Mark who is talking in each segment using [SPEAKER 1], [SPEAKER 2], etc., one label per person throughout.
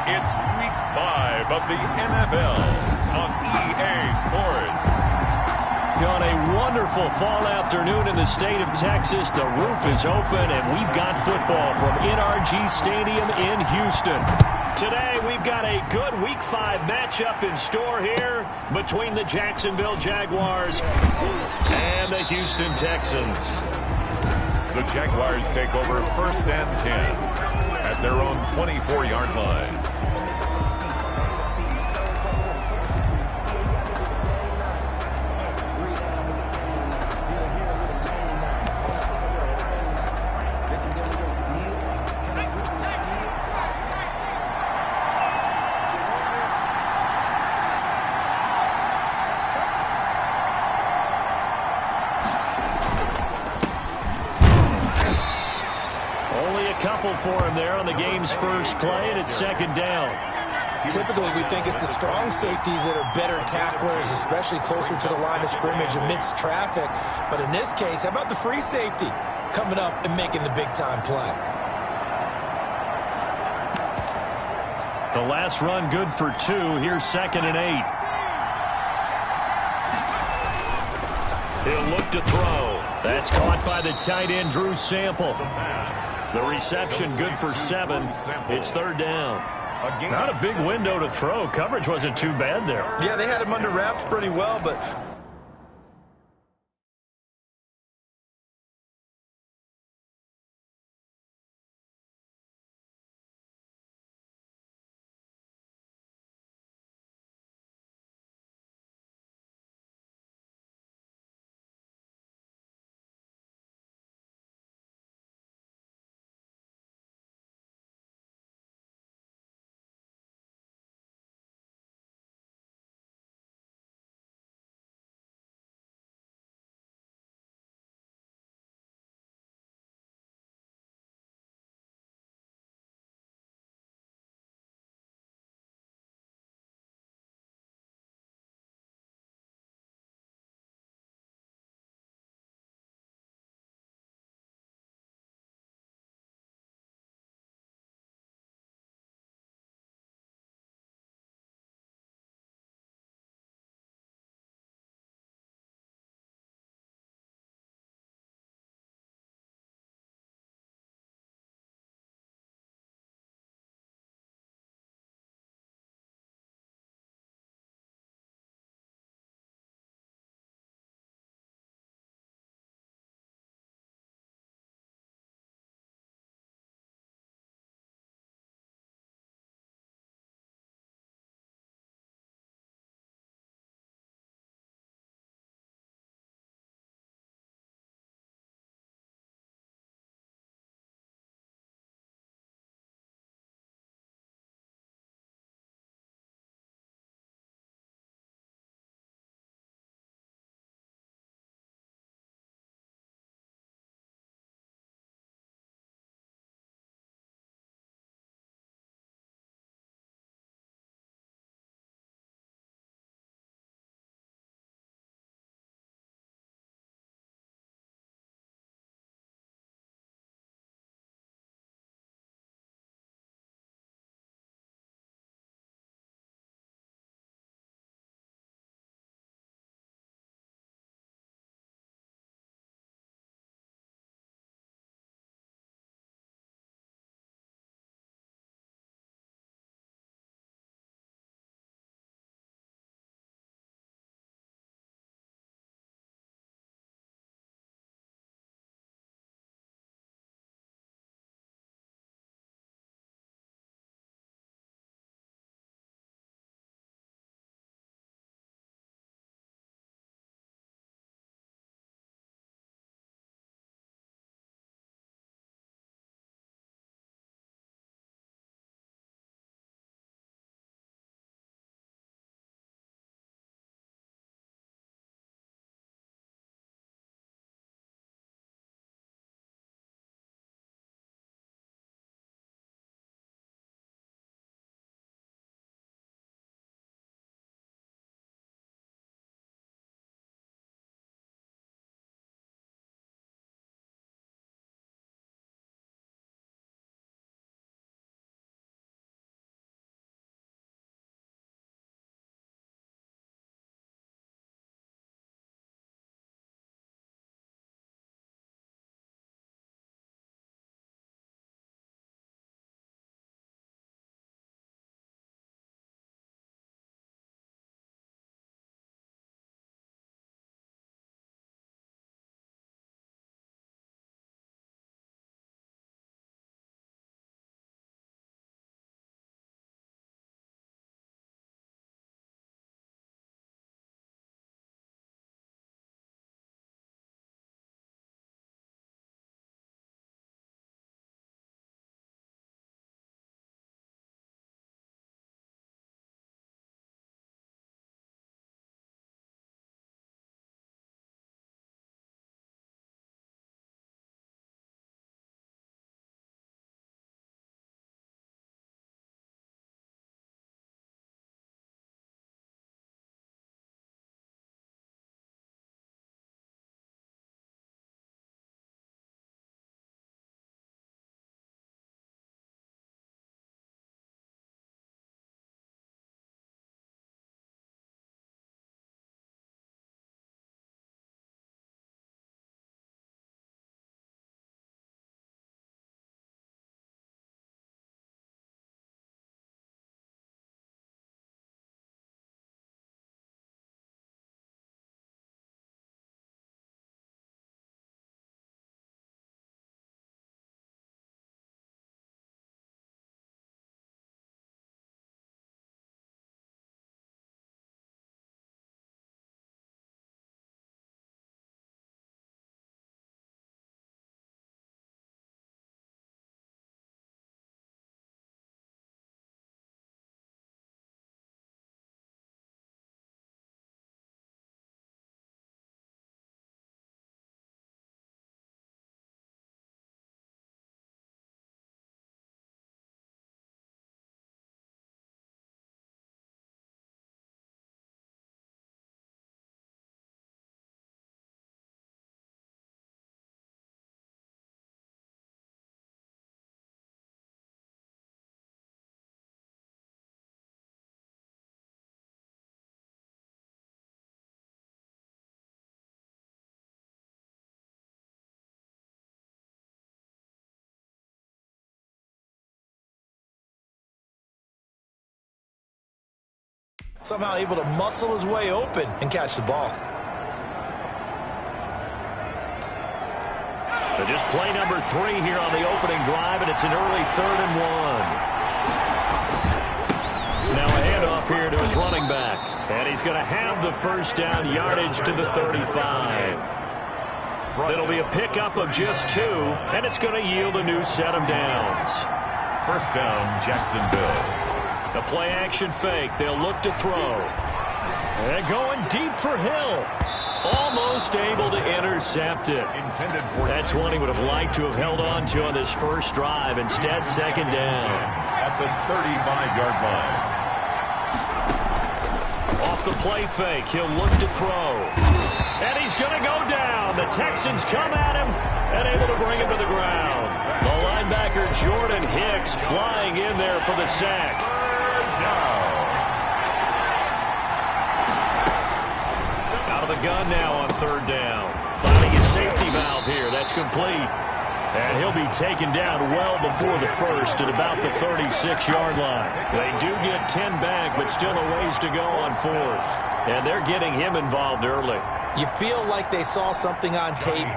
[SPEAKER 1] It's week 5 of the NFL on EA Sports.
[SPEAKER 2] On a wonderful fall afternoon in the state of Texas, the roof is open, and we've got football from NRG Stadium in Houston. Today, we've got a good Week 5 matchup in store here between the Jacksonville Jaguars and the Houston Texans.
[SPEAKER 1] The Jaguars take over 1st and 10 at their own 24-yard line.
[SPEAKER 2] Couple for him there on the game's first play, and it's 2nd down.
[SPEAKER 3] Typically, we think it's the strong safeties that are better tacklers, especially closer to the line of scrimmage amidst traffic. But in this case, how about the free safety coming up and making the big-time play?
[SPEAKER 2] The last run good for 2. Here's 2nd and 8. He'll look to throw. That's caught by the tight end, Drew Sample. The reception good for 7. It's 3rd down. Not a big window to throw. Coverage wasn't too bad there.
[SPEAKER 3] Yeah, they had him under wraps pretty well, but Somehow able to muscle his way open and catch the ball.
[SPEAKER 2] But just play number 3 here on the opening drive, and it's an early 3rd and 1. Now a handoff here to his running back. And he's going to have the first down, yardage to the 35. It'll be a pickup of just 2, and it's going to yield a new set of downs.
[SPEAKER 1] First down, Jacksonville.
[SPEAKER 2] The play action fake. They'll look to throw. And going deep for Hill. Almost able to intercept it. That's one he would have liked to have held on to on this first drive. Instead, second down.
[SPEAKER 1] At the 35-yard line.
[SPEAKER 2] Off the play fake, he'll look to throw. And he's going to go down. The Texans come at him and able to bring him to the ground. The linebacker Jordan Hicks flying in there for the sack. Out of the gun now on 3rd down. Finding his safety valve here. That's complete. And he'll be taken down well before the first at about the 36-yard line. They do get 10 back, but still a ways to go on 4th. And they're getting him involved early.
[SPEAKER 3] You feel like they saw something on tape,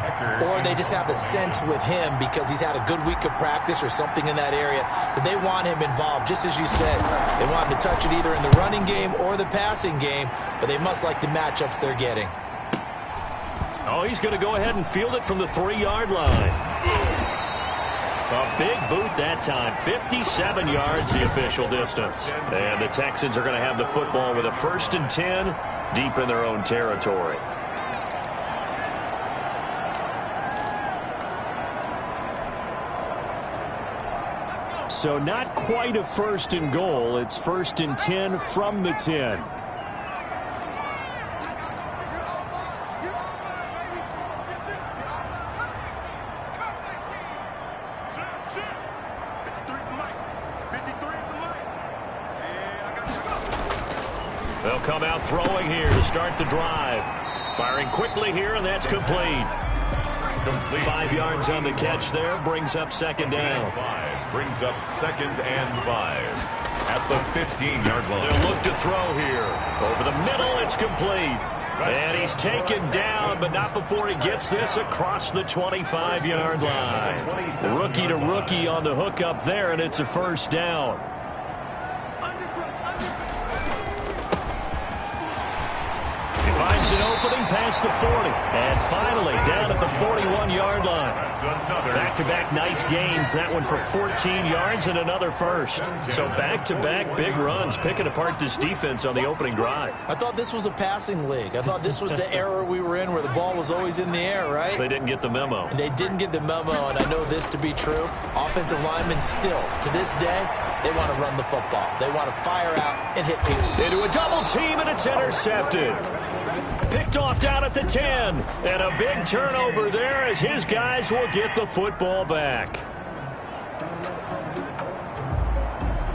[SPEAKER 3] or they just have a sense with him because he's had a good week of practice or something in that area that they want him involved. Just as you said, they want him to touch it either in the running game or the passing game, but they must like the matchups they're getting.
[SPEAKER 2] Oh, he's going to go ahead and field it from the 3-yard line. A big boot that time. 57 yards the official distance. And the Texans are going to have the football with a 1st and 10 deep in their own territory. So not quite a 1st and goal. It's 1st and 10 from the 10. They'll come out throwing here to start the drive. Firing quickly here, and that's complete. 5 yards on the catch there. Brings up second down.
[SPEAKER 1] Brings up 2nd and 5. At the 15-yard line.
[SPEAKER 2] They'll look to throw here. Over the middle, it's complete. And he's taken down, but not before he gets this across the 25-yard line. Rookie to rookie on the hook up there, and it's a first down. Finds an opening past the 40. And finally down at the 41-yard line. Back-to-back nice gains. That one for 14 yards and another first. So back-to-back big runs, picking apart this defense on the opening drive.
[SPEAKER 3] I thought this was a passing league. I thought this was the era we were in where the ball was always in the air, right?
[SPEAKER 2] They didn't get the memo.
[SPEAKER 3] And they didn't get the memo, and I know this to be true. Offensive linemen still, to this day, they want to run the football. They want to fire out and hit people.
[SPEAKER 2] Into a double team, and it's intercepted. Picked off down at the 10. And a big turnover there as his guys will get the football back.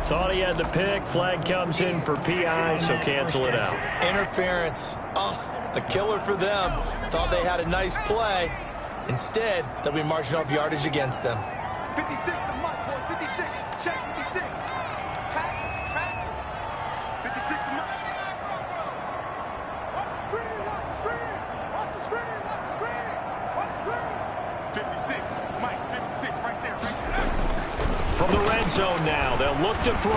[SPEAKER 2] Thought he had the pick. Flag comes in for PI, so cancel it out.
[SPEAKER 3] Interference. Oh, a killer for them. Thought they had a nice play. Instead, they'll be marching off yardage against them.
[SPEAKER 4] 56 to Mike, boy. 56. Check 56. Tack. 56 to Mike. Watch the screen. Watch the screen. Watch the screen. Watch the screen. Watch the screen. 56. Mike, 56 right there.
[SPEAKER 2] From the red zone now, they'll look to throw.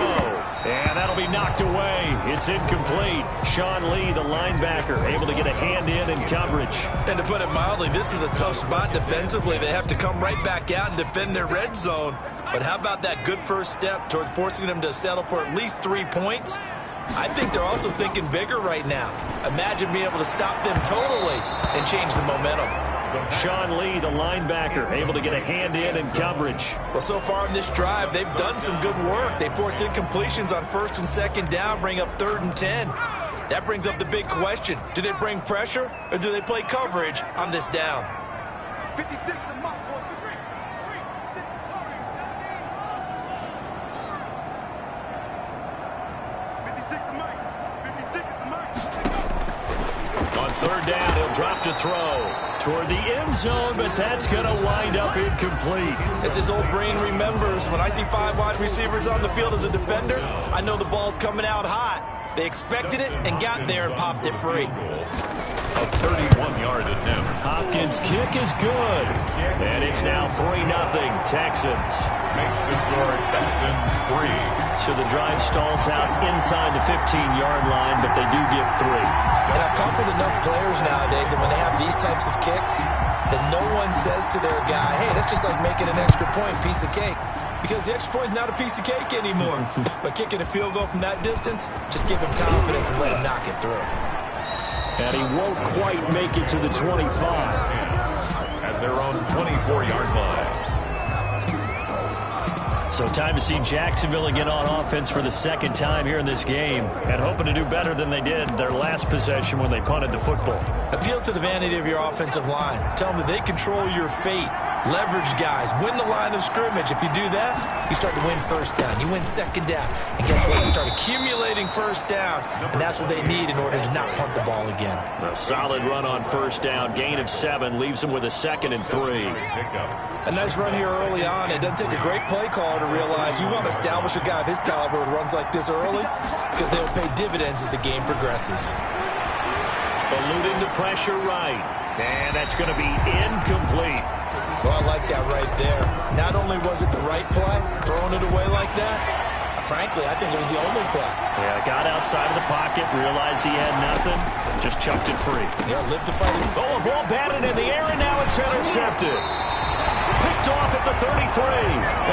[SPEAKER 2] And that'll be knocked away. It's incomplete. Sean Lee, the linebacker, able to get a hand in coverage.
[SPEAKER 3] And to put it mildly, this is a tough spot defensively. They have to come right back out and defend their red zone. But how about that good first step towards forcing them to settle for at least 3 points? I think they're also thinking bigger right now. Imagine being able to stop them totally and change the momentum.
[SPEAKER 2] Sean Lee, the linebacker, able to get a hand in coverage.
[SPEAKER 3] Well, so far in this drive, they've done some good work. They force incompletions on first and second down, bring up 3rd and 10. That brings up the big question. Do they bring pressure or do they play coverage on this down?
[SPEAKER 4] 56 to Mike, boy. 56 to Mike. 56 to Mike.
[SPEAKER 2] On 3rd down, he'll drop to throw toward the end zone, but that's going to wind up incomplete.
[SPEAKER 3] As his old brain remembers, when I see 5 wide receivers on the field as a defender, I know the ball's coming out hot. They expected it and got there and popped it free.
[SPEAKER 1] A 31-yard attempt.
[SPEAKER 2] Hopkins' kick is good. And it's now 3-0 Texans.
[SPEAKER 1] Makes the score Texans 3.
[SPEAKER 2] So the drive stalls out inside the 15-yard line, but they do get 3.
[SPEAKER 3] And I've talked with enough players nowadays that when they have these types of kicks, that no one says to their guy, hey, that's just like making an extra point, piece of cake. Because the extra point is not a piece of cake anymore. But kicking a field goal from that distance, just give him confidence and let him knock it through.
[SPEAKER 2] And he won't quite make it to the 25.
[SPEAKER 1] At their own 24-yard line.
[SPEAKER 2] So time to see Jacksonville again on offense for the second time here in this game. And hoping to do better than they did their last possession when they punted the football.
[SPEAKER 3] Appeal to the vanity of your offensive line. Tell them that they control your fate. Leverage guys. Win the line of scrimmage. If you do that, you start to win first down. You win second down. And guess what? You start accumulating first downs. And that's what they need in order to not punt the ball again.
[SPEAKER 2] A solid run on first down. Gain of 7 leaves them with a 2nd and 3.
[SPEAKER 3] A nice run here early on. It doesn't take a great play caller to realize you want to establish a guy of his caliber with runs like this early because they will pay dividends as the game progresses.
[SPEAKER 2] Eluding the pressure right. And that's going to be incomplete.
[SPEAKER 3] Well, I like that right there. Not only was it the right play, throwing it away like that, frankly, I think it was the only play.
[SPEAKER 2] Yeah, got outside of the pocket, realized he had nothing, just chucked it free.
[SPEAKER 3] Yeah, live to fight it.
[SPEAKER 2] Oh, a ball batted in the air, and now it's intercepted. Picked off at the 33,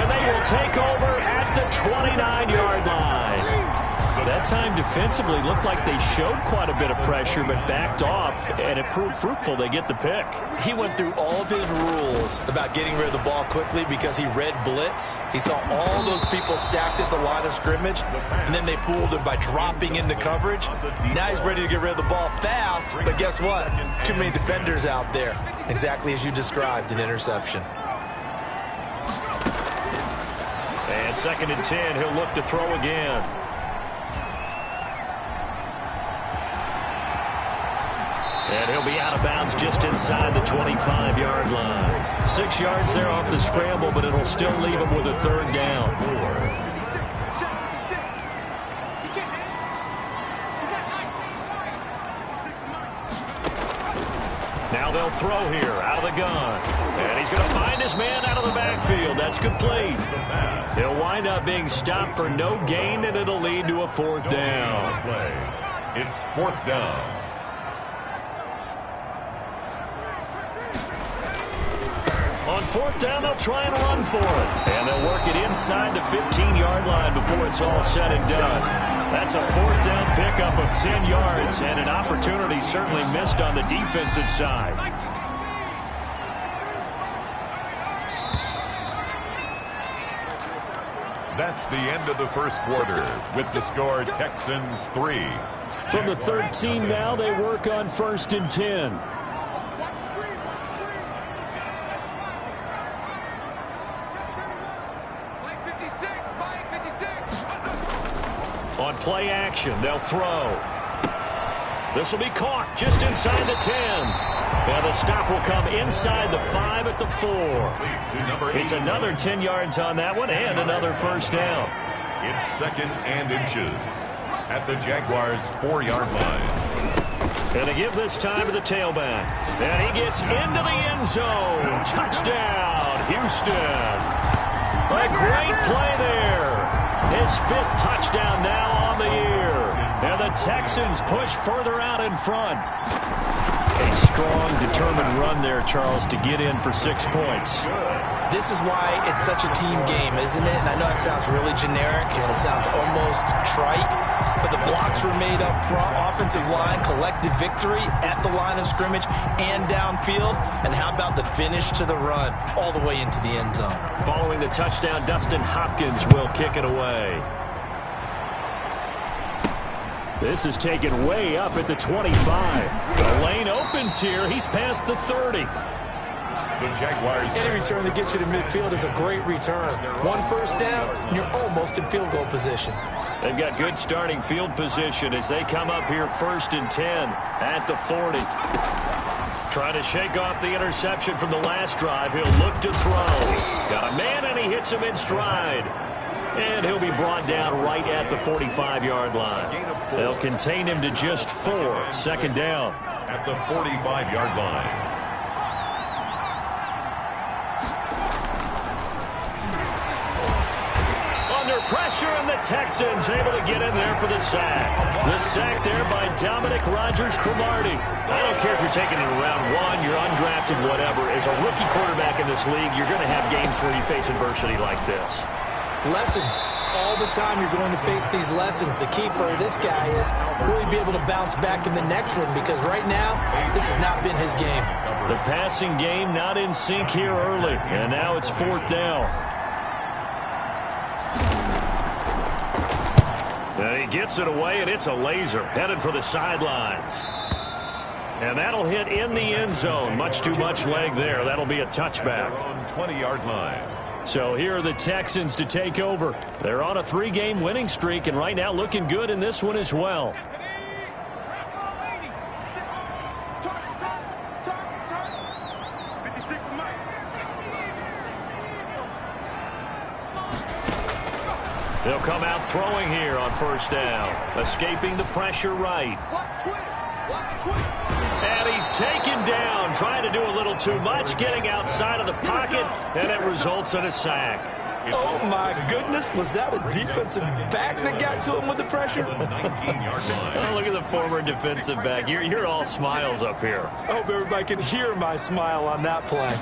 [SPEAKER 2] and they will take over at the 29-yard line. That time defensively looked like they showed quite a bit of pressure but backed off, and it proved fruitful. They get the pick.
[SPEAKER 3] He went through all of his rules about getting rid of the ball quickly because he read blitz. He saw all those people stacked at the line of scrimmage, and then they fooled him by dropping into coverage. Now he's ready to get rid of the ball fast, but guess what? Too many defenders out there. Exactly as you described, an interception.
[SPEAKER 2] And 2nd and 10, he'll look to throw again. And he'll be out of bounds just inside the 25-yard line. 6 yards there off the scramble, but it'll still leave him with a 3rd down. Now they'll throw here out of the gun. And he's going to find his man out of the backfield. That's complete. He'll wind up being stopped for no gain, and it'll lead to a 4th down.
[SPEAKER 1] It's 4th down.
[SPEAKER 2] On 4th down, they'll try and run for it. And they'll work it inside the 15-yard line before it's all said and done. That's a 4th down pickup of 10 yards and an opportunity certainly missed on the defensive side.
[SPEAKER 1] That's the end of the first quarter with the score Texans 3.
[SPEAKER 2] From the 13 now, they work on 1st and 10. On play action, they'll throw. This will be caught just inside the 10. And the stop will come inside the 5 at the 4. It's another 10 yards on that one and another 1st down.
[SPEAKER 1] It's 2nd and inches at the Jaguars' 4-yard line.
[SPEAKER 2] And they give this time to the tailback. And he gets into the end zone. Touchdown, Houston. A great play there. His 5th touchdown now on the year. And the Texans push further out in front. A strong, determined run there, Charles, to get in for 6 points.
[SPEAKER 3] This is why it's such a team game, isn't it? And I know it sounds really generic and it sounds almost trite, but the blocks were made up front, offensive line, collective victory at the line of scrimmage and downfield. And how about the finish to the run all the way into the end zone?
[SPEAKER 2] Following the touchdown, Dustin Hopkins will kick it away. This is taken way up at the 25. The lane opens here. He's past the 30.
[SPEAKER 1] The Jaguars.
[SPEAKER 3] Any return that gets you to midfield is a great return. 1 1st down, and you're almost in field goal position.
[SPEAKER 2] They've got good starting field position as they come up here 1st and 10 at the 40. Trying to shake off the interception from the last drive. He'll look to throw. Got a man, and he hits him in stride. And he'll be brought down right at the 45-yard line. They'll contain him to just 4. Second down.
[SPEAKER 1] At the 45-yard line.
[SPEAKER 2] Under pressure, and the Texans able to get in there for the sack. The sack there by Dominic Rodgers-Cromartie. I don't care if you're taking it in round 1, you're undrafted, whatever. As a rookie quarterback in this league, you're going to have games where you face adversity like this.
[SPEAKER 3] Lessons. All the time you're going to face these lessons. The key for this guy is really be able to bounce back in the next one, because right now, this has not been his game.
[SPEAKER 2] The passing game not in sync here early, and now it's 4th down. And he gets it away, and it's a laser headed for the sidelines. And that'll hit in the end zone. Much too much leg there. That'll be a touchback.
[SPEAKER 1] On 20-yard line.
[SPEAKER 2] So here are the Texans to take over. They're on a 3-game winning streak, and right now looking good in this one as well. They'll come out throwing here on 1st down. Escaping the pressure right. And he's taken down, trying to do a little too much, getting outside of the pocket, and it results in a sack.
[SPEAKER 3] Oh, my goodness. Was that a defensive back that got to him with the pressure?
[SPEAKER 1] 19-yard line.
[SPEAKER 2] Oh, look at the former defensive back. You're all smiles up here.
[SPEAKER 3] I hope everybody can hear my smile on that play.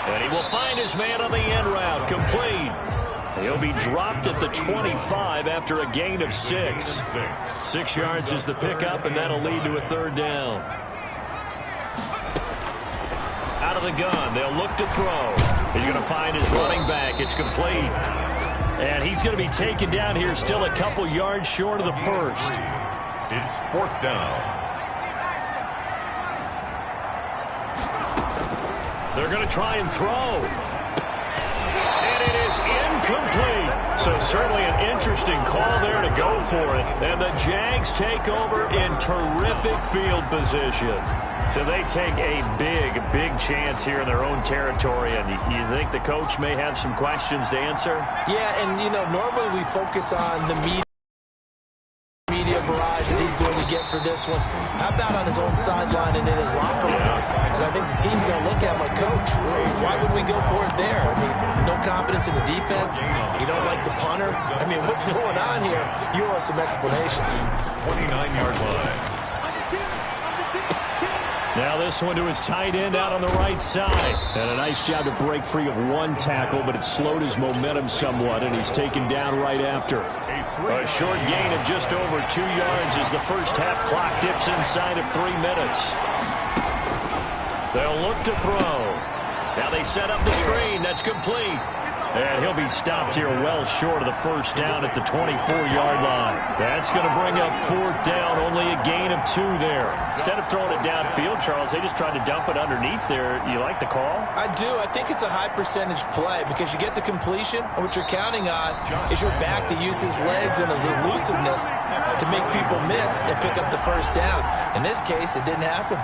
[SPEAKER 2] And he will find his man on the end route, complete. He'll be dropped at the 25 after a gain of 6. 6 yards is the pickup, and that'll lead to a 3rd down. Out of the gun, they'll look to throw. He's going to find his running back. It's complete. And he's going to be taken down here, still a couple yards short of the 1st.
[SPEAKER 1] It's 4th down.
[SPEAKER 2] They're going to try and throw. And it is incomplete. So certainly an interesting call there to go for it. And the Jags take over in terrific field position. So they take a big chance here in their own territory. And you think the coach may have some questions to answer?
[SPEAKER 3] Yeah, and, you know, normally we focus on the media barrage that he's going to get for this one. How about on his own sideline and in his locker room? Because I think the team's going to look at him like, Coach, why would we go for it there? I mean, no confidence in the defense. You don't like the punter. I mean, what's going on here? You owe us some explanations.
[SPEAKER 1] 29-yard line.
[SPEAKER 2] Now this one to his tight end out on the right side. And a nice job to break free of one tackle, but it slowed his momentum somewhat, and he's taken down right after. A short gain of just over 2 yards as the first half clock dips inside of 3 minutes. They'll look to throw. Now they set up the screen. That's complete. And he'll be stopped here well short of the 1st down at the 24-yard line. That's going to bring up 4th down, only a gain of 2 there. Instead of throwing it downfield, Charles, they just tried to dump it underneath there. You like the call?
[SPEAKER 3] I do. I think it's a high percentage play because you get the completion, and what you're counting on is your back to use his legs and his elusiveness to make people miss and pick up the 1st down. In this case, it didn't happen.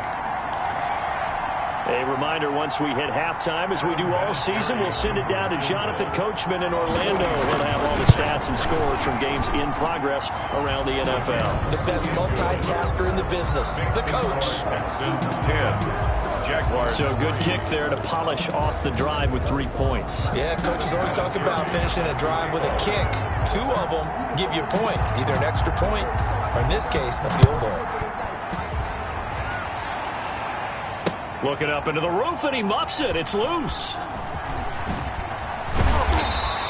[SPEAKER 2] A reminder, once we hit halftime, as we do all season, we'll send it down to Jonathan Coachman in Orlando. He'll have all the stats and scores from games in progress around the NFL.
[SPEAKER 3] The best multitasker in the business, the coach.
[SPEAKER 1] Texans 10. Jaguars.
[SPEAKER 2] So good kick there to polish off the drive with 3 points.
[SPEAKER 3] Yeah, coaches always talk about finishing a drive with a kick. 2 of them give you a point, either an extra point or, in this case, a field goal.
[SPEAKER 2] Looking up into the roof, and he muffs it. It's loose.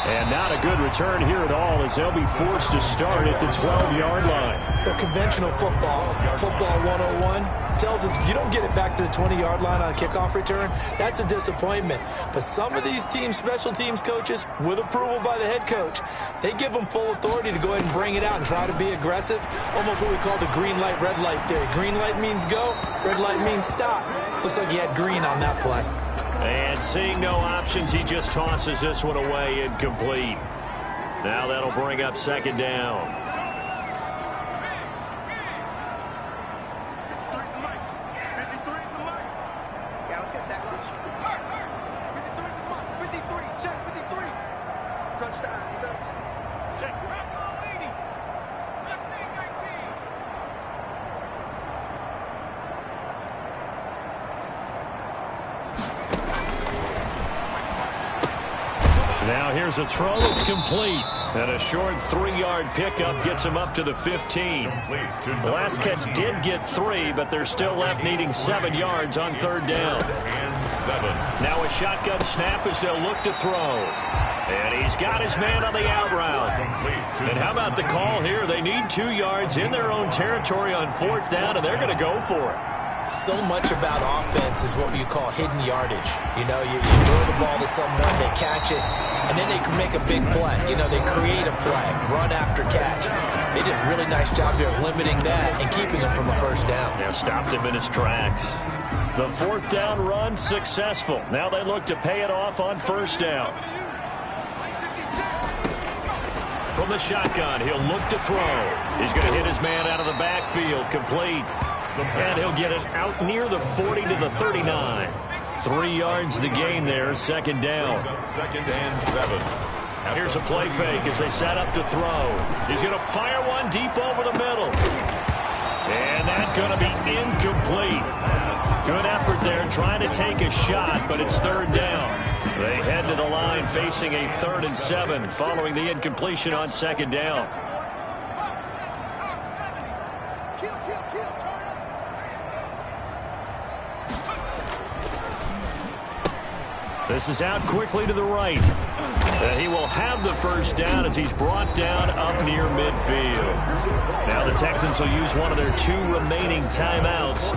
[SPEAKER 2] And not a good return here at all, as they'll be forced to start at the 12-yard line.
[SPEAKER 3] The conventional football 101, tells us if you don't get it back to the 20-yard line on a kickoff return, that's a disappointment. But some of these teams, special teams coaches, with approval by the head coach, they give them full authority to go ahead and bring it out and try to be aggressive. Almost what we call the green light, red light theory. Green light means go, red light means stop. Looks like he had green on that play.
[SPEAKER 2] And seeing no options, he just tosses this one away, incomplete. Now that'll bring up 2nd down.
[SPEAKER 4] crunch time, defense. Check. Back on 80. Left wing 19.
[SPEAKER 2] Now here's a throw that's complete. And a short 3-yard pickup gets him up to the 15. The last catch did get 3, but they're still left needing 7 yards on 3rd down.
[SPEAKER 1] And 7.
[SPEAKER 2] Now a shotgun snap as they'll look to throw. And he's got his man on the out route. And how about the call here? They need 2 yards in their own territory on 4th down, and they're going to go for it.
[SPEAKER 3] So much about offense is what you call hidden yardage. You know, you throw the ball to someone, they catch it, and then they can make a big play. You know, they create a play, run after catch. They did a really nice job there of limiting that and keeping him from a 1st down.
[SPEAKER 2] Yeah, stopped him in his tracks. The 4th down run successful. Now they look to pay it off on 1st down. From the shotgun, he'll look to throw. He's going to hit his man out of the backfield, complete. And he'll get it out near the 40 to the 39. 3 yards the gain there, 2nd down.
[SPEAKER 1] 2nd and 7.
[SPEAKER 2] Here's a play fake as they set up to throw. He's going to fire one deep over the middle. And that's going to be incomplete. Good effort there trying to take a shot, but it's 3rd down. They head to the line facing a 3rd and 7 following the incompletion on 2nd down. This is out quickly to the right. He will have the 1st down as he's brought down up near midfield. Now the Texans will use one of their 2 remaining timeouts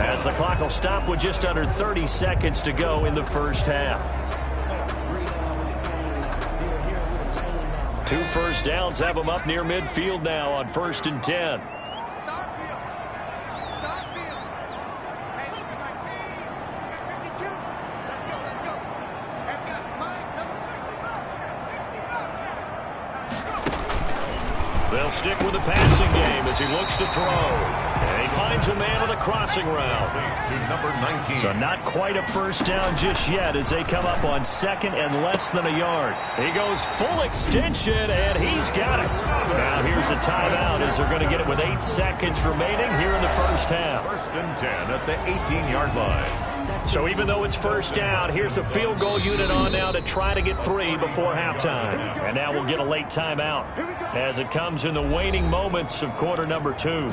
[SPEAKER 2] as the clock will stop with just under 30 seconds to go in the 1st half. 2 1st downs have them up near midfield now on 1st and 10. They'll stick with the passing game as he looks to throw. And he finds a man on the crossing route.
[SPEAKER 1] To number 19.
[SPEAKER 2] So not quite a 1st down just yet as they come up on 2nd and less than a yard. He goes full extension, and he's got it. Now here's a timeout as they're going to get it with 8 seconds remaining here in the 1st half.
[SPEAKER 1] 1st and 10 at the 18-yard line.
[SPEAKER 2] So even though it's 1st down, here's the field goal unit on now to try to get 3 before halftime. And now we'll get a late timeout as it comes in the waning moments of quarter number 2.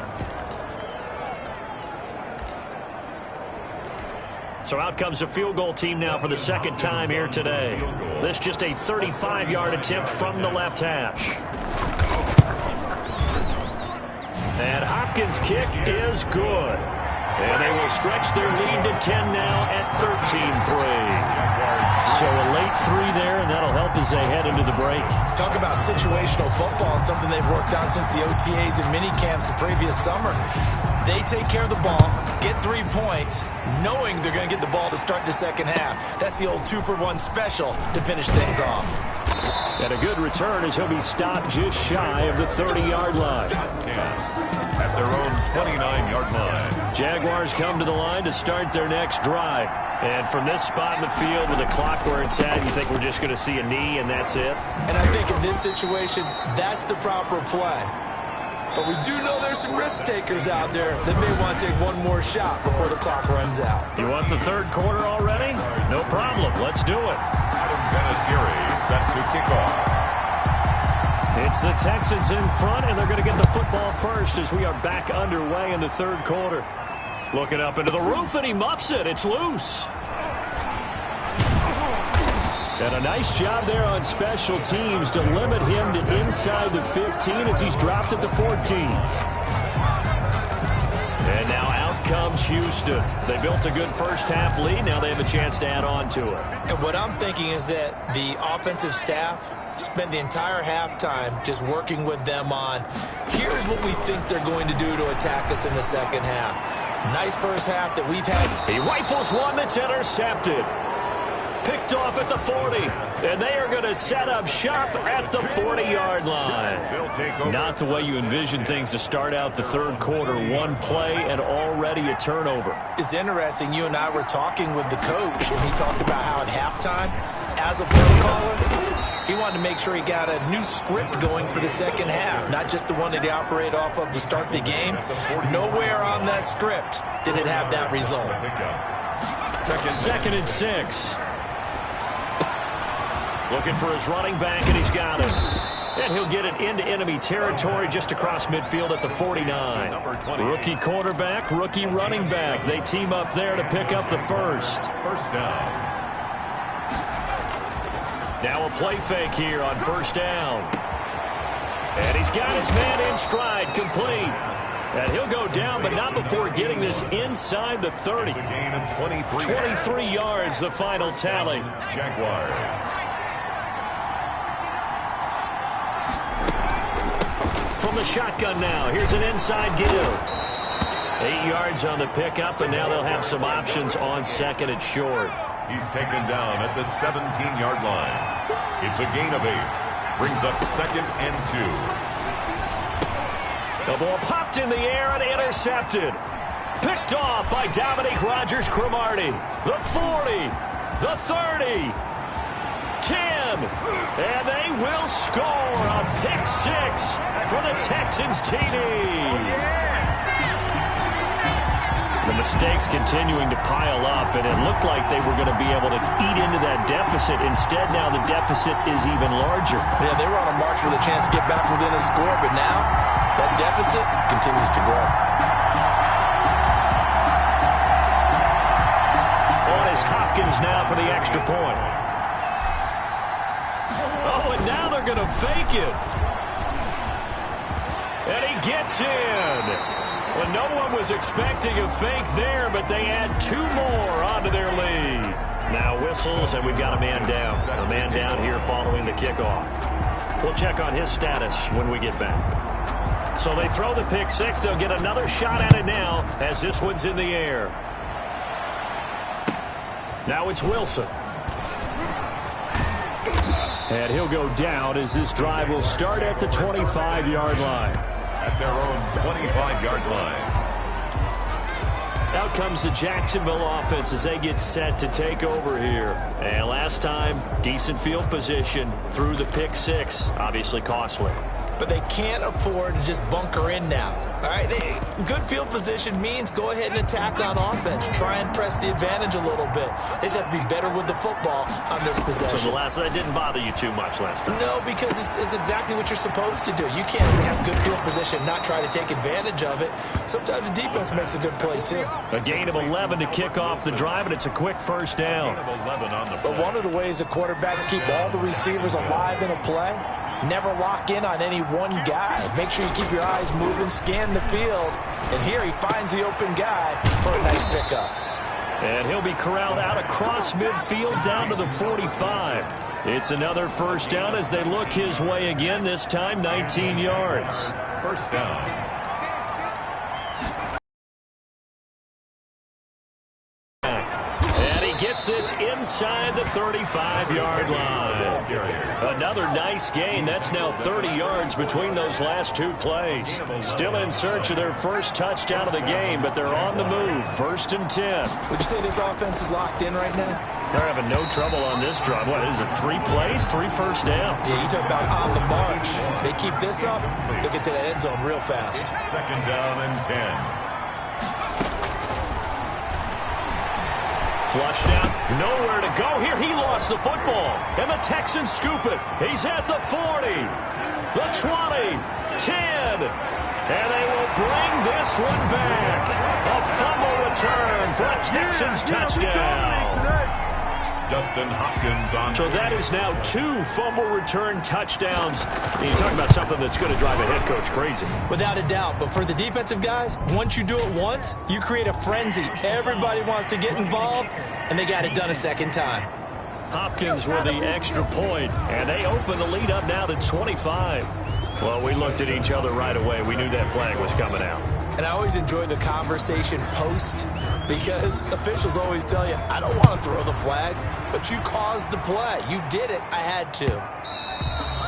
[SPEAKER 2] So out comes the field goal team now for the 2nd time here today. This just a 35-yard attempt from the left hash. And Hopkins' kick is good. And they will stretch their lead to 10 now at 13-3. So a late 3 there, and that'll help as they head into the break.
[SPEAKER 3] Talk about situational football and something they've worked on since the OTAs and mini camps the previous summer. They take care of the ball, get 3 points, knowing they're going to get the ball to start the 2nd half. That's the old 2-for-1 special to finish things off.
[SPEAKER 2] And a good return as he'll be stopped just shy of the 30-yard line.
[SPEAKER 1] At their own 29-yard line.
[SPEAKER 2] Jaguars come to the line to start their next drive. And from this spot in the field with the clock where it's at, you think we're just going to see a knee and that's it?
[SPEAKER 3] And I think in this situation, that's the proper play. But we do know there's some risk takers out there that may want to take one more shot before the clock runs out.
[SPEAKER 2] You want the 3rd quarter already? No problem. Let's do it.
[SPEAKER 1] Adam Vinatieri set to kick off.
[SPEAKER 2] It's the Texans in front, and they're going to get the football first as we are back underway in the 3rd quarter. Looking up into the roof, and he muffs it. It's loose. And a nice job there on special teams to limit him to inside the 15 as he's dropped at the 14. And now out comes Houston. They built a good 1st half lead. Now they have a chance to add on to it.
[SPEAKER 3] And what I'm thinking is that the offensive staff spent the entire halftime just working with them on, here's what we think they're going to do to attack us in the 2nd half. Nice 1st half that we've had.
[SPEAKER 2] He rifles one that's intercepted. Picked off at the 40. And they are going to set up shop at the 40-yard line. Not the way you envision things to start out the 3rd quarter. 1 play and already a turnover.
[SPEAKER 3] It's interesting. You and I were talking with the coach, and he talked about how at halftime, as a play caller, he wants wanted to make sure he got a new script going for the second half, not just the one that he operated off of to start the game. Nowhere on that script did it have that result.
[SPEAKER 2] Second and 6. Looking for his running back, and he's got it. And he'll get it into enemy territory just across midfield at the 49. Rookie quarterback, rookie running back. They team up there to pick up the first.
[SPEAKER 1] First down.
[SPEAKER 2] Now a play fake here on first down. And he's got his man in stride, complete. And he'll go down, but not before getting this inside the 30.
[SPEAKER 1] It's a gain of 23.
[SPEAKER 2] 23 yards, the final tally.
[SPEAKER 1] Jaguars.
[SPEAKER 2] From the shotgun now, here's an inside give. 8 yards on the pickup, and now they'll have some options on second and short.
[SPEAKER 1] He's taken down at the 17-yard line. It's a gain of 8. Brings up second and 2.
[SPEAKER 2] The ball popped in the air and intercepted. Picked off by Dominique Rodgers-Cromartie. The 40, the 30, 10, and they will score a pick 6 for the Texans TD. The mistakes continuing to pile up, and it looked like they were going to be able to eat into that deficit. Instead, now the deficit is even larger.
[SPEAKER 3] Yeah, they were on a march with a chance to get back within a score, but now that deficit continues to grow.
[SPEAKER 2] On is Hopkins now for the extra point. Oh, and now they're going to fake it. And he gets in. Well, no one was expecting a fake there, but they add 2 more onto their lead. Now whistles, and we've got a man down. A man down here following the kickoff. We'll check on his status when we get back. So they throw the pick 6. They'll get another shot at it now as this one's in the air. Now it's Wilson. And he'll go down as this drive will start at the 25-yard line.
[SPEAKER 1] At their own 25-yard line.
[SPEAKER 2] Out comes the Jacksonville offense as they get set to take over here. And last time, decent field position through the pick 6. Obviously costly.
[SPEAKER 3] But they can't afford to just bunker in now. All right, good field position means go ahead and attack on offense. Try and press the advantage a little bit. They just have to be better with the football on this possession.
[SPEAKER 2] So that didn't bother you too much last time?
[SPEAKER 3] No, because it's exactly what you're supposed to do. You can't have good field position, not try to take advantage of it. Sometimes the defense makes a good play, too.
[SPEAKER 2] A gain of 11 to kick off the drive, and it's a quick first down.
[SPEAKER 3] But one of the ways the quarterbacks keep all the receivers alive in a play, never lock in on any one guy. Make sure you keep your eyes moving, scan the field. And here he finds the open guy for a nice pickup.
[SPEAKER 2] And he'll be corralled out across midfield down to the 45. It's another first down as they look his way again, this time 19 yards.
[SPEAKER 1] First down.
[SPEAKER 2] Gets this inside the 35-yard line. Another nice gain. That's now 30 yards between those last 2 plays. Still in search of their first touchdown of the game, but they're on the move. First and 10.
[SPEAKER 3] Would you say this offense is locked in right now?
[SPEAKER 2] They're having no trouble on this drive. What is it, 3 plays, 3 first downs?
[SPEAKER 3] Yeah, you talk about on the march. They keep this up, they'll get to that end zone real fast.
[SPEAKER 1] Second down and 10.
[SPEAKER 2] Flushed out, nowhere to go here. He lost the football, and the Texans scoop it. He's at the 40, the 20, 10, and they will bring this one back. A fumble return for a Texans touchdown.
[SPEAKER 1] Dustin Hopkins on.
[SPEAKER 2] So that is now 2 fumble return touchdowns. And you talk about something that's going to drive a head coach crazy.
[SPEAKER 3] Without a doubt. But for the defensive guys, once you do it once, you create a frenzy. Everybody wants to get involved, and they got it done a second time.
[SPEAKER 2] Hopkins with the extra point, and they open the lead up now to 25. Well, we looked at each other right away. We knew that flag was coming out.
[SPEAKER 3] And I always enjoy the conversation post because officials always tell you, I don't want to throw the flag, but you caused the play. You did it. I had to.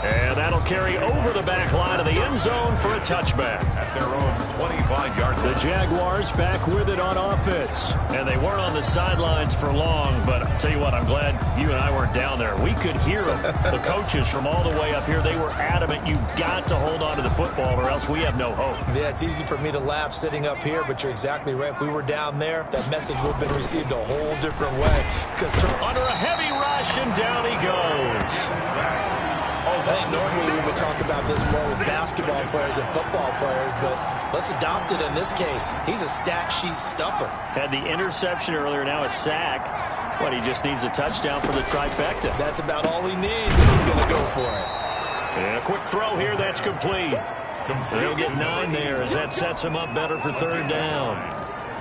[SPEAKER 2] And that'll carry over the back line of the end zone for a touchback.
[SPEAKER 1] At their own 25-yard line.
[SPEAKER 2] The Jaguars back with it on offense. And they weren't on the sidelines for long, but I'll tell you what, I'm glad you and I weren't down there. We could hear them. The coaches from all the way up here, they were adamant. You've got to hold on to the football or else we have no hope.
[SPEAKER 3] Yeah, it's easy for me to laugh sitting up here, but you're exactly right. If we were down there, that message would have been received a whole different way. Because
[SPEAKER 2] under a heavy rush, and down he goes.
[SPEAKER 3] I think normally we would talk about this more with basketball players and football players, but let's adopt it in this case. He's a stat sheet stuffer.
[SPEAKER 2] Had the interception earlier, now a sack. What, he just needs a touchdown for the trifecta.
[SPEAKER 3] That's about all he needs, and he's going to go for it.
[SPEAKER 2] And a quick throw here, that's complete. They'll get 9 there as that sets him up better for third down.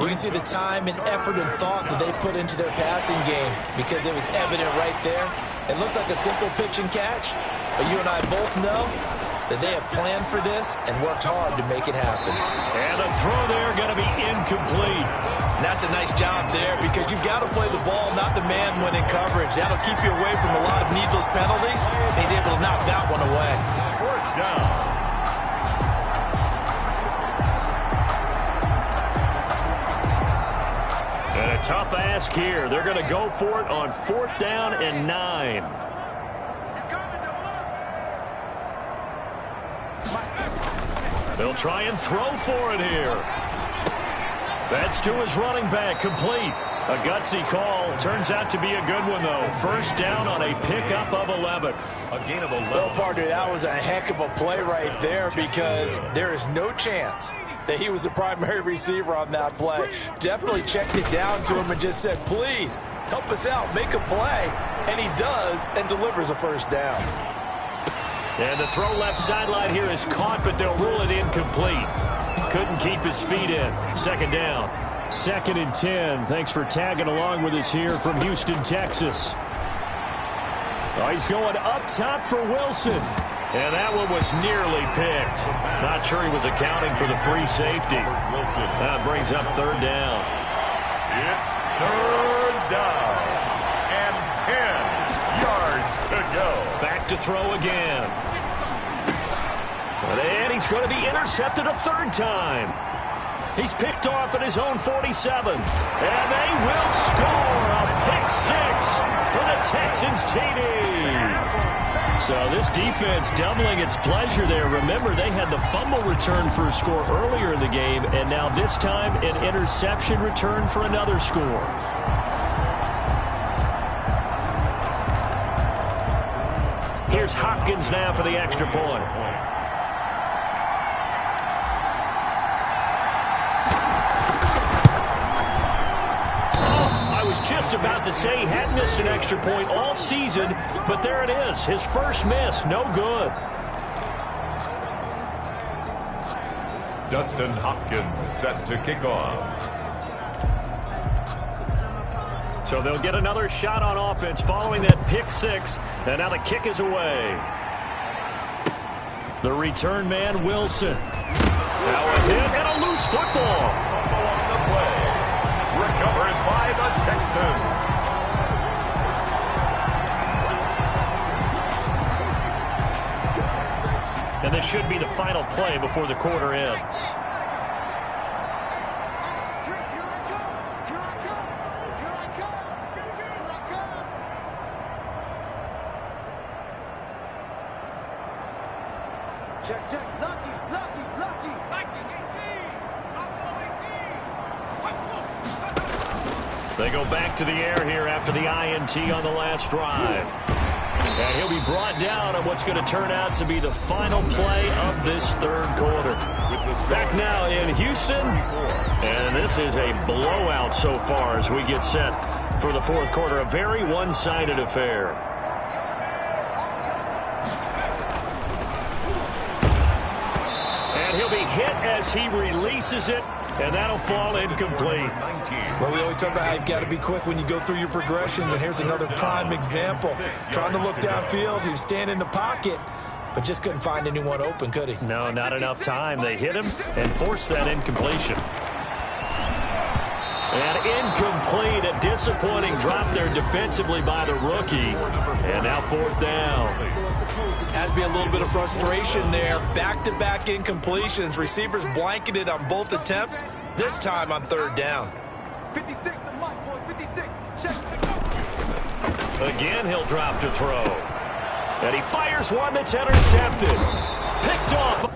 [SPEAKER 3] You can see the time and effort and thought that they put into their passing game because it was evident right there. It looks like a simple pitch and catch, but you and I both know that they have planned for this and worked hard to make it happen.
[SPEAKER 2] And the throw there going to be incomplete.
[SPEAKER 3] And that's a nice job there because you've got to play the ball, not the man when in coverage. That'll keep you away from a lot of needless penalties. And he's able to knock that one away.
[SPEAKER 1] Fourth down.
[SPEAKER 2] And a tough ask here. They're going to go for it on 4th down and 9. They'll try and throw for it here. That's to his running back, complete. A gutsy call. Turns out to be a good one, though. First down on a pickup of 11.
[SPEAKER 1] A gain of 11.
[SPEAKER 3] Well, partner, that was a heck of a play right there because there is no chance that he was the primary receiver on that play. Definitely checked it down to him and just said, please, help us out, make a play. And he does and delivers a first down.
[SPEAKER 2] And the throw left sideline here is caught, but they'll rule it incomplete. Couldn't keep his feet in. Second down. 2nd and 10. Thanks for tagging along with us here from Houston, Texas. Oh, he's going up top for Wilson. And that one was nearly picked. Not sure he was accounting for the free safety. That brings up third down.
[SPEAKER 1] It's third down. And 10 yards to go.
[SPEAKER 2] Back to throw again. And he's going to be intercepted a third time. He's picked off at his own 47. And they will score a pick 6 for the Texans TD. So this defense doubling its pleasure there. Remember, they had the fumble return for a score earlier in the game, and now this time an interception return for another score. Here's Hopkins now for the extra point. Just about to say he hadn't missed an extra point all season, but there it is. His first miss, no good.
[SPEAKER 1] Dustin Hopkins set to kick off.
[SPEAKER 2] So they'll get another shot on offense following that pick 6, and now the kick is away. The return man, Wilson. Now a hit and a loose football.
[SPEAKER 1] Along the play. Recovered by the Texans.
[SPEAKER 2] And this should be the final play before the quarter ends.
[SPEAKER 4] Check, check. Lucky, lucky, lucky. Lucky, 18.
[SPEAKER 2] They go back to the air here after the INT on the last drive. And he'll be brought down on what's going to turn out to be the final play of this third quarter. Back now in Houston. And this is a blowout so far as we get set for the fourth quarter. A very one-sided affair. And he'll be hit as he releases it. And that'll fall incomplete.
[SPEAKER 3] Well, we always talk about how you've got to be quick when you go through your progressions, and here's another prime example. Trying to look downfield, he was standing in the pocket, but just couldn't find anyone open, could he?
[SPEAKER 2] No, not enough time. They hit him and forced that incompletion. And incomplete, a disappointing drop there defensively by the rookie. And now fourth down.
[SPEAKER 3] might be a little bit of frustration there. Back-to-back incompletions. Receivers blanketed on both attempts, this time on third down.
[SPEAKER 4] 56 to Mike, boys, 56. Check.
[SPEAKER 2] Again, he'll drop to throw. And he fires one that's intercepted. Picked off.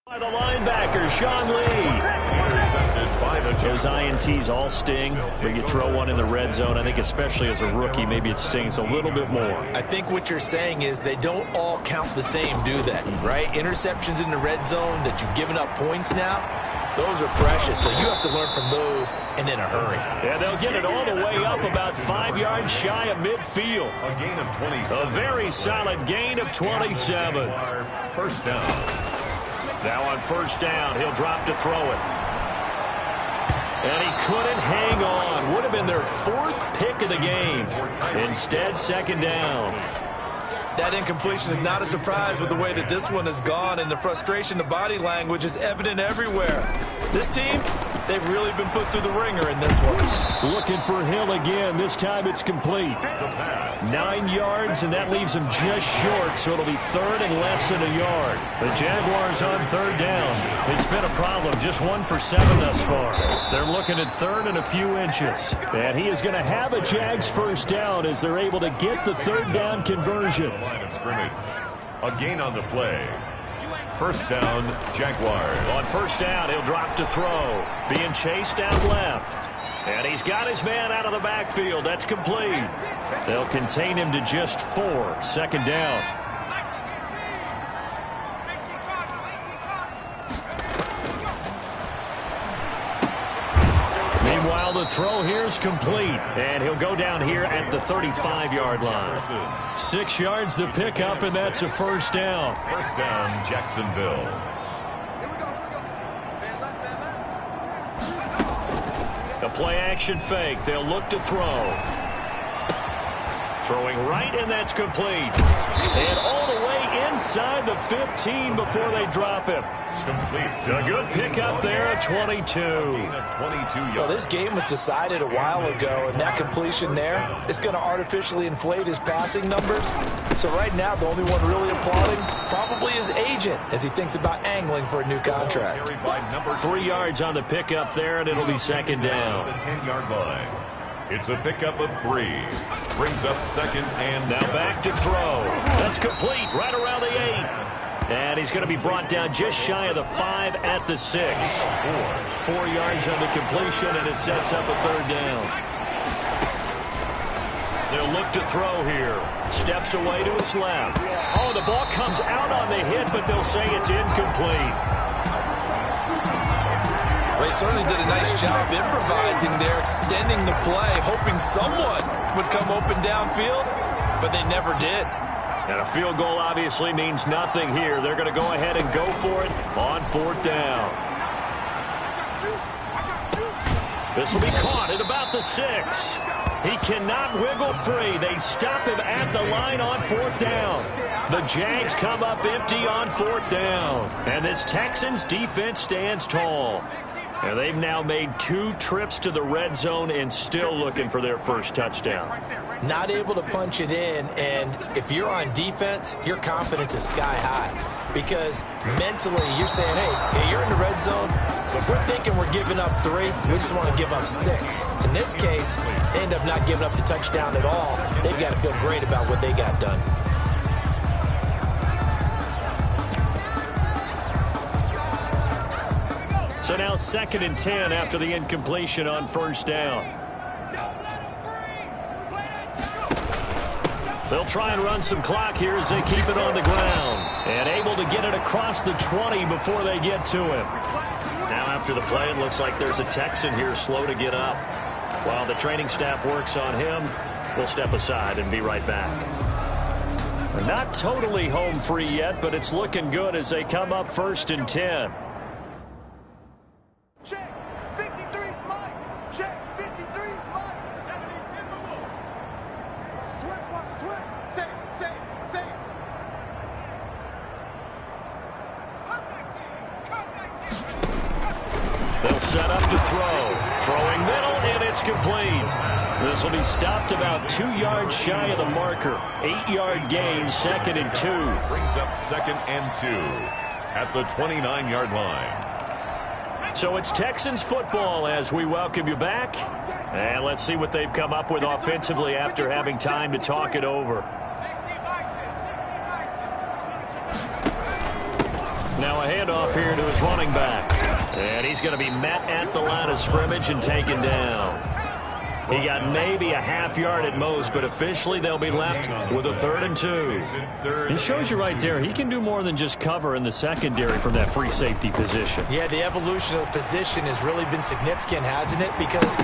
[SPEAKER 2] By the linebacker, Sean Lee.
[SPEAKER 1] Intercepted by the
[SPEAKER 2] Those INTs all sting. When you throw one in the red zone, I think especially as a rookie, maybe it stings a little bit more.
[SPEAKER 3] I think what you're saying is they don't all count the same, do they? Right? Interceptions in the red zone that you've given up points now, those are precious. So you have to learn from those and in a hurry.
[SPEAKER 2] Yeah, they'll get it all the way up about 5 yards shy of midfield.
[SPEAKER 1] A gain of 27.
[SPEAKER 2] A very solid gain of 27.
[SPEAKER 1] First down.
[SPEAKER 2] Now on first down, he'll drop to throw it. And he couldn't hang on. Would have been their fourth pick of the game. Instead, second down.
[SPEAKER 3] That incompletion is not a surprise with the way that this one has gone, and the frustration, the body language is evident everywhere. This team, they've really been put through the ringer in this one.
[SPEAKER 2] Looking for Hill again. This time it's complete. 9 yards, and that leaves him just short, so it'll be third and less than a yard. The Jaguars on third down. It's been a problem. Just 1 for 7 thus far. They're looking at third and a few inches. And he is going to have a Jags first down as they're able to get the third down conversion.
[SPEAKER 1] Line of scrimmage. A gain on the play. First down, Jaguars.
[SPEAKER 2] On first down, he'll drop to throw. Being chased out left. And he's got his man out of the backfield. That's complete. They'll contain him to just 4. Second down. Meanwhile, the throw here is complete. And he'll go down here at the 35-yard line. 6 yards the pickup, and that's a first down.
[SPEAKER 1] First down, Jacksonville.
[SPEAKER 2] The play-action fake. They'll look to throw. Throwing right, and that's complete. And all the way inside the 15 before they drop him.
[SPEAKER 1] Complete.
[SPEAKER 2] A good pickup there at 22.
[SPEAKER 1] 22 yards.
[SPEAKER 3] Well, this game was decided a while ago, and that completion there is going to artificially inflate his passing numbers. So right now, the only one really applauding probably his agent as he thinks about angling for a new contract.
[SPEAKER 1] Carried by number
[SPEAKER 2] 3 yards on the pickup there, and it'll be second down.
[SPEAKER 1] The 10-yard line. It's a pickup of 3. Brings up second and
[SPEAKER 2] now back to throw. That's complete right around the 8. And he's going to be brought down just shy of the 5 at the 6. 4 yards on the completion, and it sets up a 3rd down. They'll look to throw here. Steps away to his left. Oh, the ball comes out on the hit, but they'll say it's incomplete.
[SPEAKER 3] They certainly did a nice job improvising there, extending the play, hoping someone would come open downfield, but they never did.
[SPEAKER 2] And a field goal obviously means nothing here. They're going to go ahead and go for it on 4th down. This will be caught at about the 6. He cannot wiggle free. They stop him at the line on 4th down. The Jags come up empty on 4th down. And this Texans defense stands tall. And they've now made 2 trips to the red zone and still looking for their first touchdown.
[SPEAKER 3] Not able to punch it in, and if you're on defense, your confidence is sky high. Because mentally, you're saying, hey, you're in the red zone. We're thinking we're giving up 3. We just want to give up 6. In this case, they end up not giving up the touchdown at all. They've got to feel great about what they got done.
[SPEAKER 2] So now 2nd and 10 after the incompletion on 1st down. They'll try and run some clock here as they keep it on the ground. And able to get it across the 20 before they get to him. Now after the play, it looks like there's a Texan here slow to get up. While the training staff works on him, we'll step aside and be right back. They're not totally home free yet, but it's looking good as they come up 1st and 10.
[SPEAKER 4] Check. 53's Mike. Check. 53's Mike. 70-10 the ball. Watch the twist. Watch the twist. Save. Cut 19.
[SPEAKER 2] They'll set up to throw. Throwing middle, and it's complete. This will be stopped about 2 yards shy of the marker. 8-yard gain, 2nd and 2.
[SPEAKER 1] brings up 2nd and 2 at the 29-yard line.
[SPEAKER 2] So it's Texans football as we welcome you back. And let's see what they've come up with offensively after having time to talk it over. Now a handoff here to his running back. And he's going to be met at the line of scrimmage and taken down. He got maybe a half yard at most, but officially they'll be left with a 3rd and 2. It shows you right there, he can do more than just cover in the secondary from that free safety position.
[SPEAKER 3] Yeah, the evolution of the position has really been significant, hasn't it? Because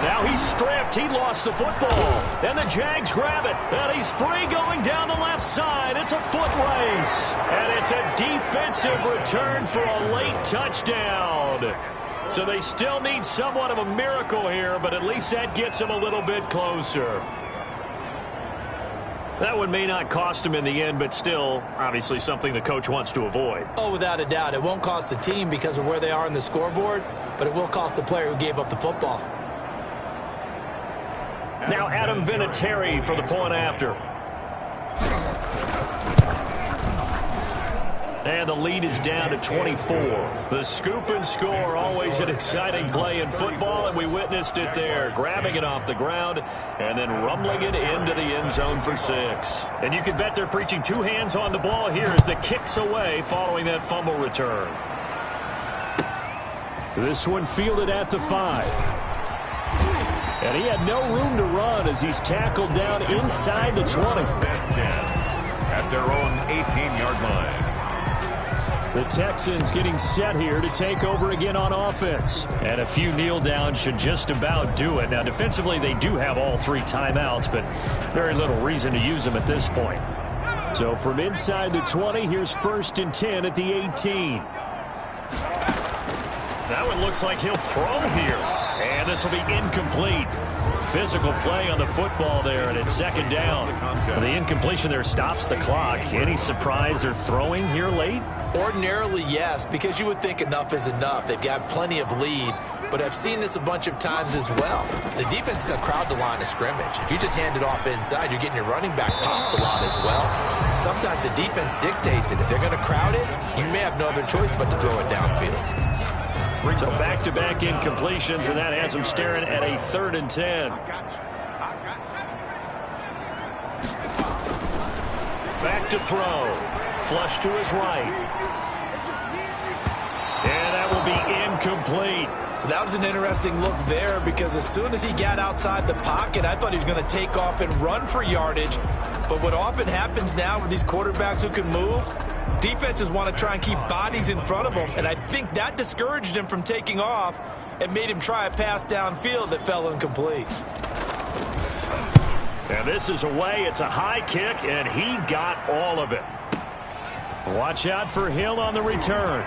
[SPEAKER 2] now he's stripped. He lost the football. And the Jags grab it. And he's free going down the left side. It's a foot race. And it's a defensive return for a late touchdown. So they still need somewhat of a miracle here, but at least that gets them a little bit closer. That one may not cost him in the end, but still, obviously something the coach wants to avoid.
[SPEAKER 3] oh, without a doubt, it won't cost the team because of where they are in the scoreboard, but it will cost the player who gave up the football.
[SPEAKER 2] Now Adam Vinatieri for the point after. And the lead is down to 24. The scoop and score, always an exciting play in football, and we witnessed it there. Grabbing it off the ground and then rumbling it into the end zone for 6. And you can bet they're preaching 2 hands on the ball here as the kick's away following that fumble return. This one fielded at the 5. And he had no room to run as he's tackled down inside the 20.
[SPEAKER 1] At their own 18-yard line.
[SPEAKER 2] The Texans getting set here to take over again on offense. And a few kneel downs should just about do it. Now, defensively, they do have all 3 timeouts, but very little reason to use them at this point. So from inside the 20, here's 1st and 10 at the 18. That one looks like he'll throw here. And this will be incomplete. Physical play on the football there, and it's 2nd down. The incompletion there stops the clock. Any surprise they're throwing here late?
[SPEAKER 3] Ordinarily, yes, because you would think enough is enough. They've got plenty of lead, but I've seen this a bunch of times as well. The defense is going to crowd the line of scrimmage. If you just hand it off inside, you're getting your running back popped a lot as well. Sometimes the defense dictates it. If they're going to crowd it, you may have no other choice but to throw it downfield.
[SPEAKER 2] So back-to-back incompletions, and that has him staring at a 3rd and 10. Back to throw. Flush to his right. And that will be incomplete.
[SPEAKER 3] That was an interesting look there because as soon as he got outside the pocket, I thought he was going to take off and run for yardage. But what often happens now with these quarterbacks who can move, defenses want to try and keep bodies in front of them. And I think that discouraged him from taking off and made him try a pass downfield that fell incomplete.
[SPEAKER 2] And this is away. It's a high kick, and he got all of it. Watch out for Hill on the return.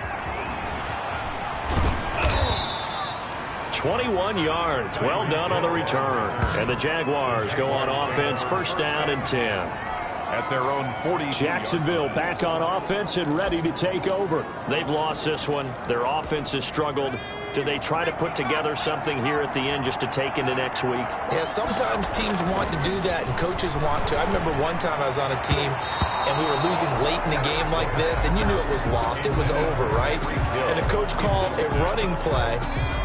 [SPEAKER 2] 21 yards. Well done on the return. And the Jaguars go on offense, 1st down and 10.
[SPEAKER 1] At their own 40.
[SPEAKER 2] Jacksonville back on offense and ready to take over. They've lost this one. Their offense has struggled. Do they try to put together something here at the end just to take into next week?
[SPEAKER 3] Yeah, sometimes teams want to do that and coaches want to. I remember one time I was on a team and we were losing late in a game like this, and you knew it was lost. It was over, right? And the coach called a running play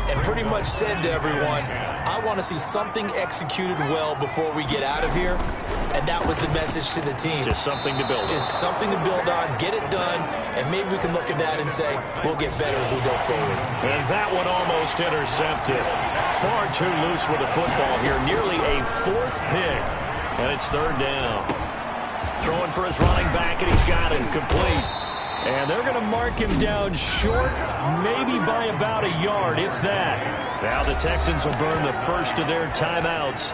[SPEAKER 3] and pretty much said to everyone, I want to see something executed well before we get out of here. And that was the message to the team.
[SPEAKER 2] Just something to build on.
[SPEAKER 3] Just something to build on, get it done, and maybe we can look at that and say, we'll get better as we go forward.
[SPEAKER 2] And that one almost intercepted. Far too loose with the football here. Nearly a 4th pick. And it's 3rd down. Throwing for his running back, and he's got it complete. And they're going to mark him down short, maybe by about a yard, if that. Now the Texans will burn the first of their timeouts.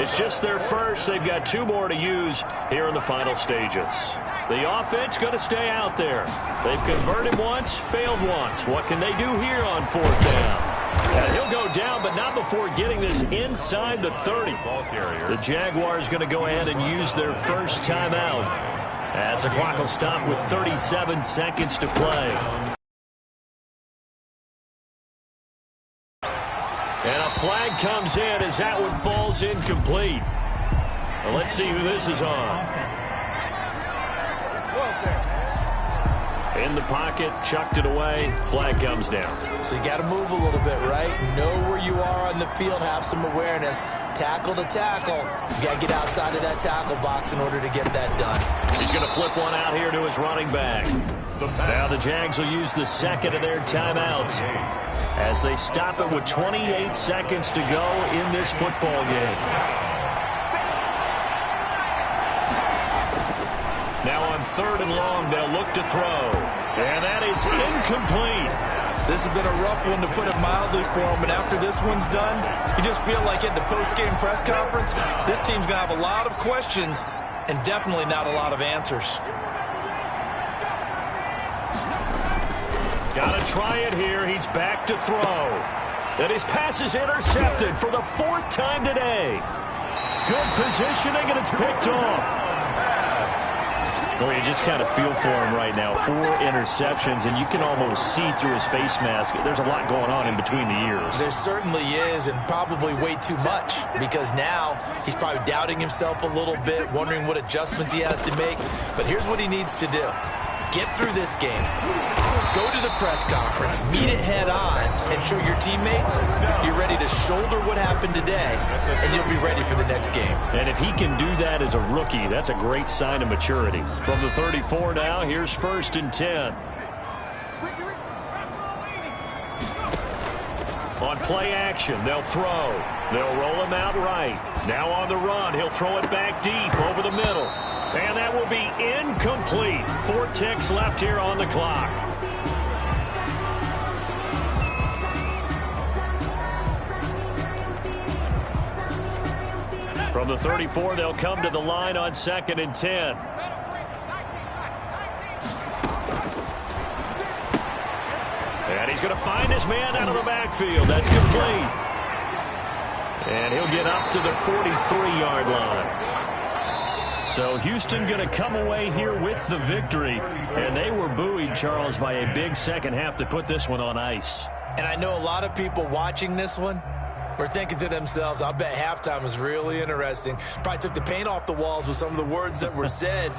[SPEAKER 2] It's just their first. They've got 2 more to use here in the final stages. The offense going to stay out there. They've converted once, failed once. What can they do here on 4th down? And he'll go down, but not before getting this inside the 30. The Jaguars going to go ahead and use their first timeout as the clock will stop with 37 seconds to play. And a flag comes in as that one falls incomplete. Well, let's see who this is on. In the pocket, chucked it away, flag comes down.
[SPEAKER 3] So you got to move a little bit, right? Know where you are on the field, have some awareness. Tackle to tackle. You got to get outside of that tackle box in order to get that done.
[SPEAKER 2] He's going to flip one out here to his running back. Now the Jags will use the second of their timeouts as they stop it with 28 seconds to go in this football game. Now on 3rd and long, they'll look to throw. And that is incomplete.
[SPEAKER 3] This has been a rough one, to put it mildly, for him. And after this one's done, you just feel like at the post-game press conference, this team's going to have a lot of questions and definitely not a lot of answers.
[SPEAKER 2] Got to try it here. He's back to throw. And his pass is intercepted for the 4th time today. Good positioning, and it's picked off. Well, you just kind of feel for him right now. 4 interceptions, and you can almost see through his face mask. There's a lot going on in between the ears.
[SPEAKER 3] There certainly is, and probably way too much, because now he's probably doubting himself a little bit, wondering what adjustments he has to make. But here's what he needs to do. Get through this game. Go to the press conference, meet it head on, and show your teammates you're ready to shoulder what happened today, and you'll be ready for the next game.
[SPEAKER 2] And if he can do that as a rookie, that's a great sign of maturity. From the 34 now, here's 1st and 10. On play action, they'll throw. They'll roll him out right. Now on the run, he'll throw it back deep over the middle. And that will be incomplete. 4 ticks left here on the clock. From the 34, they'll come to the line on 2nd and 10. And he's going to find his man out of the backfield. That's complete. And he'll get up to the 43-yard line. So Houston going to come away here with the victory. And they were buoyed, Charles, by a big second half to put this one on ice.
[SPEAKER 3] And I know a lot of people watching this one were thinking to themselves, I bet halftime was really interesting. Probably took the paint off the walls with some of the words that were said.